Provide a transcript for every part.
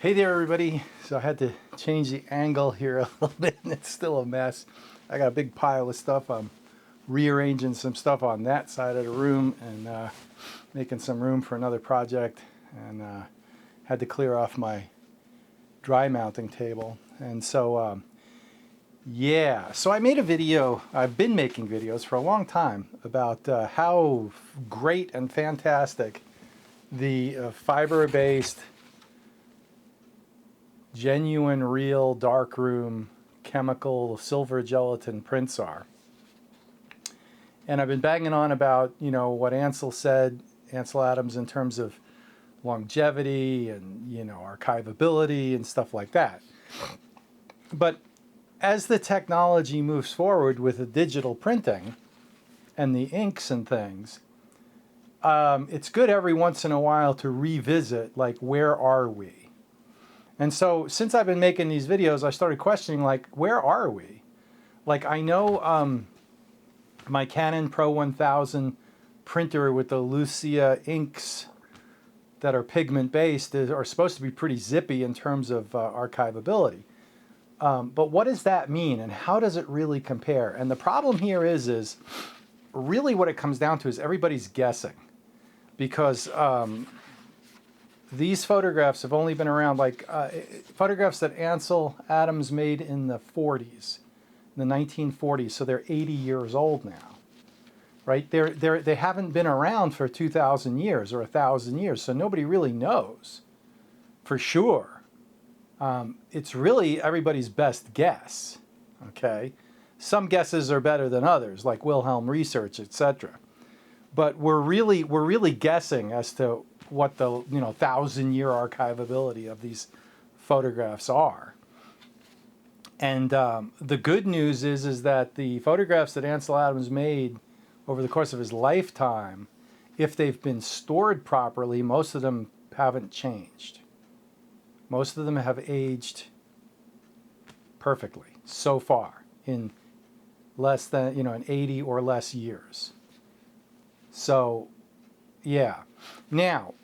Hey there, everybody. So I had to change the angle here a little bit, and it's still a mess. I got a big pile of stuff. I'm rearranging some stuff on that side of the room and making some room for another project, and had to clear off my dry mounting table. And so, yeah, so I made a video. I've been making videos for a long time about how great and fantastic the fiber-based genuine, real, darkroom, chemical, silver gelatin prints are. And I've been banging on about, you know, what Ansel said, Ansel Adams, in terms of longevity and, you know, archivability and stuff like that. But as the technology moves forward with the digital printing and the inks and things, it's good every once in a while to revisit, like, where are we? And so since I've been making these videos, I started questioning, like, where are we? Like, I know my Canon Pro 1000 printer with the Lucia inks that are pigment-based are supposed to be pretty zippy in terms of archivability. But what does that mean, and how does it really compare? And the problem here is really what it comes down to is everybody's guessing. Because these photographs have only been around, like photographs that Ansel Adams made in the 40s, in the 1940s, so they're 80 years old now, right? They haven't been around for 2,000 years or 1,000 years, so nobody really knows for sure. It's really everybody's best guess, okay? Some guesses are better than others, like Wilhelm research, etc. But we're really guessing as to what the 1,000-year archivability of these photographs are. And the good news is that the photographs that Ansel Adams made over the course of his lifetime, if they've been stored properly, most of them haven't changed. Most of them have aged perfectly so far in less than, in 80 or less years. So, yeah. Now,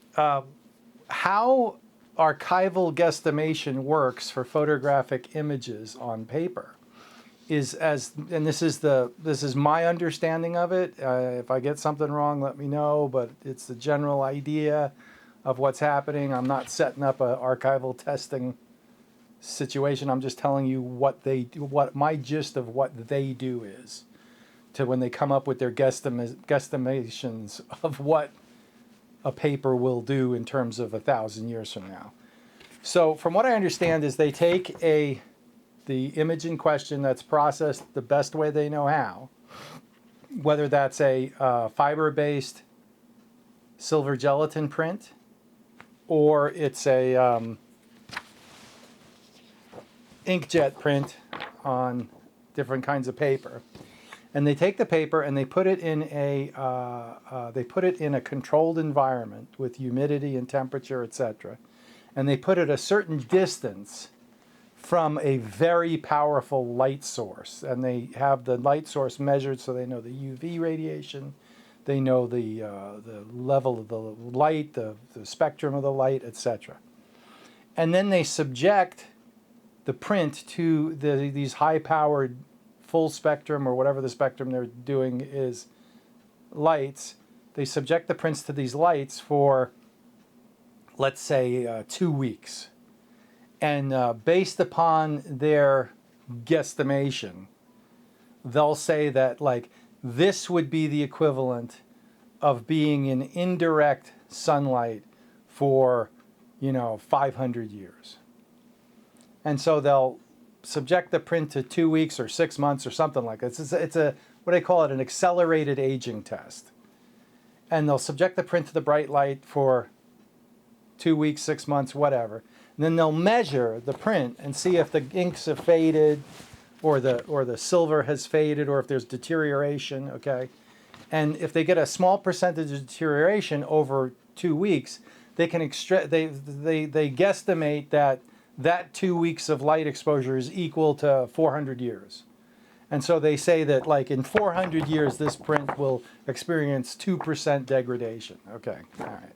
how archival guesstimation works for photographic images on paper is and this is my understanding of it. If I get something wrong, let me know, but it's the general idea of what's happening. I'm not setting up an archival testing situation. I'm just telling you what my gist of what they do is, to when they come up with their guesstimations of what a paper will do in terms of 1,000 years from now. So from what I understand is they take the image in question that's processed the best way they know how, whether that's a fiber-based silver gelatin print or it's a inkjet print on different kinds of paper. And they take the paper and they put it in a controlled environment with humidity and temperature, etc. And they put it a certain distance from a very powerful light source. And they have the light source measured so they know the UV radiation, they know the level of the light, the spectrum of the light, etc. And then they subject the print to these high-powered full spectrum, or whatever the spectrum they're doing is, lights. They subject the prints to these lights for, let's say, 2 weeks. And based upon their guesstimation, they'll say that, like, this would be the equivalent of being in indirect sunlight for, 500 years. And so they'll subject the print to 2 weeks or 6 months or something like that. It's a what do they call it, an accelerated aging test. And they'll subject the print to the bright light for 2 weeks, 6 months, whatever. And then they'll measure the print and see if the inks have faded or the silver has faded or if there's deterioration, okay? And if they get a small percentage of deterioration over 2 weeks, they can they guesstimate that 2 weeks of light exposure is equal to 400 years. And so they say that, like, in 400 years, this print will experience 2% degradation. Okay, all right.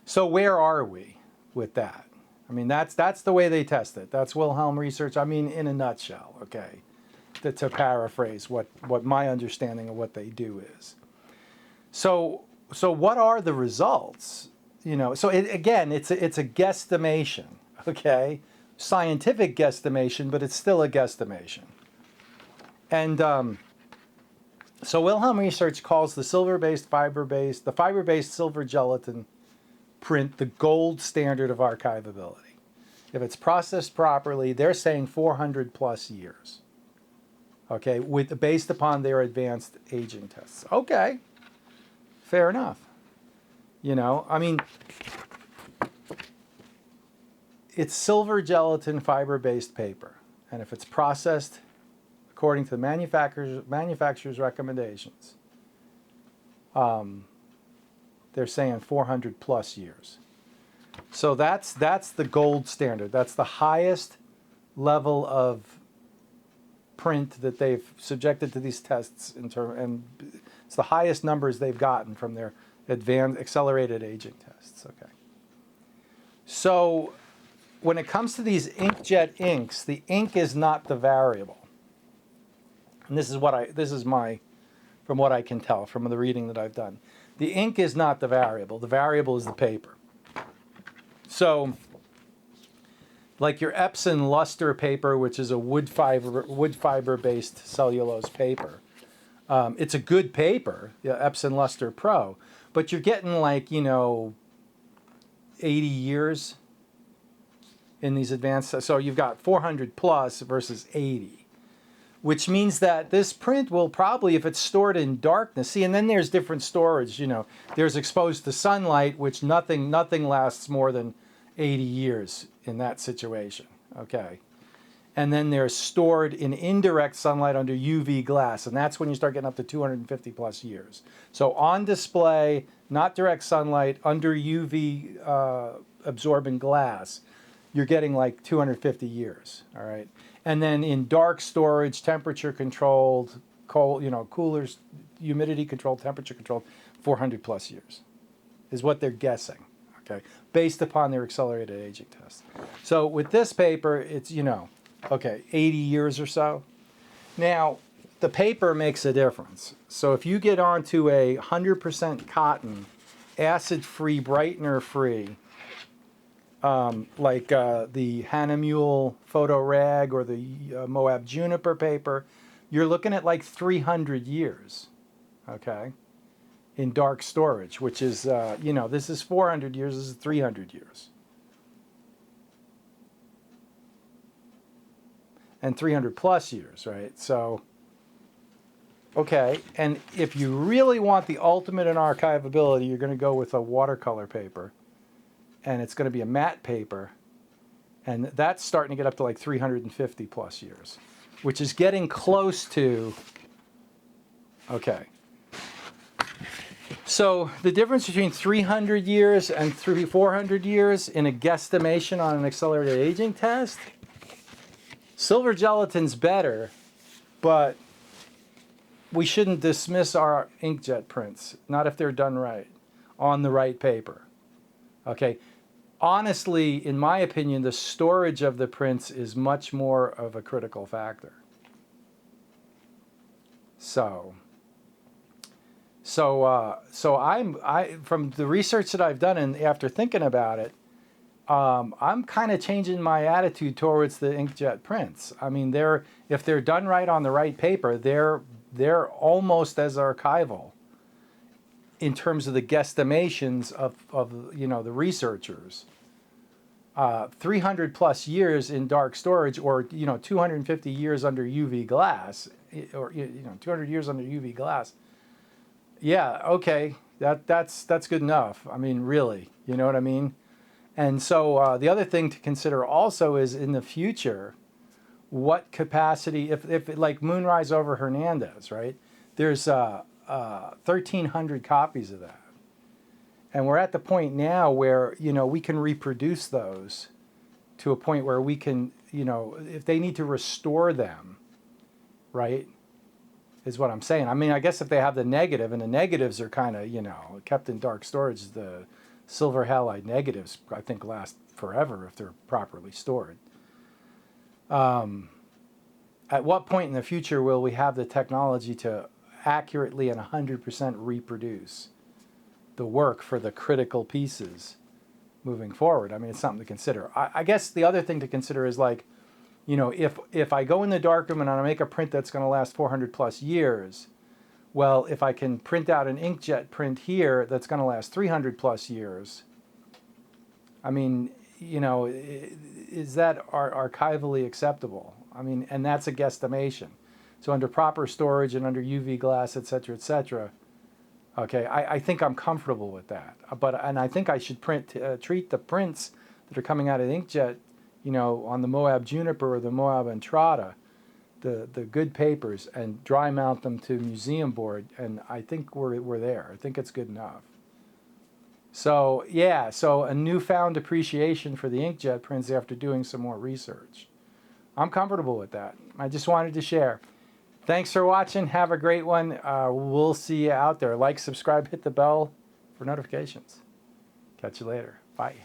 So where are we with that? I I mean, that's the way they test it. That's Wilhelm research. I mean, in a nutshell, okay, to paraphrase what my understanding of what they do is. So what are the results? You know, so again, it's a guesstimation, okay, scientific guesstimation, but it's still a guesstimation. And so Wilhelm Research calls the fiber-based silver gelatin print the gold standard of archivability. If it's processed properly, they're saying 400 plus years. Okay, based upon their advanced aging tests. Okay, fair enough. You know, I mean, it's silver gelatin fiber-based paper, and if it's processed according to the manufacturer's recommendations, they're saying 400 plus years. So that's the gold standard. That's the highest level of print that they've subjected to these tests and it's the highest numbers they've gotten from their advanced accelerated aging tests. Okay. So when it comes to these inkjet inks, the ink is not the variable. And this is from what I can tell from the reading that I've done. The ink is not the variable. The variable is the paper. So, like your Epson luster paper, which is a wood fiber based cellulose paper, it's a good paper, the Epson Luster Pro, but you're getting like 80 years in these advanced. So you've got 400 plus versus 80. Which means that this print will probably, if it's stored in darkness, see, and then there's different storage, there's exposed to sunlight, which nothing lasts more than 80 years in that situation, okay? And then there's stored in indirect sunlight under UV glass, and that's when you start getting up to 250 plus years. So on display, not direct sunlight, under UV absorbent glass, you're getting like 250 years, all right? And then in dark storage, temperature controlled, coolers, humidity controlled, temperature controlled, 400 plus years is what they're guessing, okay, based upon their accelerated aging test. So with this paper, it's, 80 years or so. Now, the paper makes a difference. So if you get onto a 100% cotton, acid-free, brightener-free, like the Hahnemühle Photo Rag or the Moab Juniper paper, you're looking at like 300 years, okay, in dark storage, which is, this is 400 years, this is 300 years. And 300 plus years, right? So, okay, and if you really want the ultimate in archivability, you're going to go with a watercolor paper. And it's going to be a matte paper, and that's starting to get up to like 350 plus years, which is getting close to, okay. So the difference between 300 years and 400 years in a guesstimation on an accelerated aging test, silver gelatin's better, but we shouldn't dismiss our inkjet prints, not if they're done right, on the right paper, okay. Honestly, in my opinion, the storage of the prints is much more of a critical factor. So from the research that I've done and after thinking about it, I'm kind of changing my attitude towards the inkjet prints. I mean, if they're done right on the right paper, they're almost as archival in terms of the guesstimations of the researchers. 300 plus years in dark storage, or 250 years under UV glass, or 200 years under UV glass. Yeah, okay, that's good enough. I mean, really, you know what I mean? And so the other thing to consider also is in the future, what capacity, if like Moonrise over Hernandez, right? There's 1,300 copies of that. And we're at the point now where, we can reproduce those to a point where we can, if they need to restore them, right, is what I'm saying. I mean, I guess if they have the negative, and the negatives are kind of, kept in dark storage, the silver halide negatives, I think, last forever if they're properly stored. At what point in the future will we have the technology to accurately and 100% reproduce the work for the critical pieces moving forward? I mean, it's something to consider. I guess the other thing to consider is like, you know, if I go in the darkroom and I make a print that's going to last 400 plus years, well, if I can print out an inkjet print here that's going to last 300 plus years, I mean, you know, is that archivally acceptable? I mean, and that's a guesstimation. So under proper storage and under UV glass, et cetera, okay, I think I'm comfortable with that. And I think I should treat the prints that are coming out of the inkjet, you know, on the Moab Juniper or the Moab Entrada, the good papers, and dry mount them to museum board, and I think we're there. I think it's good enough. So yeah, so a newfound appreciation for the inkjet prints after doing some more research. I'm comfortable with that. I just wanted to share. Thanks for watching. Have a great one. We'll see you out there. Like, subscribe, hit the bell for notifications. Catch you later. Bye.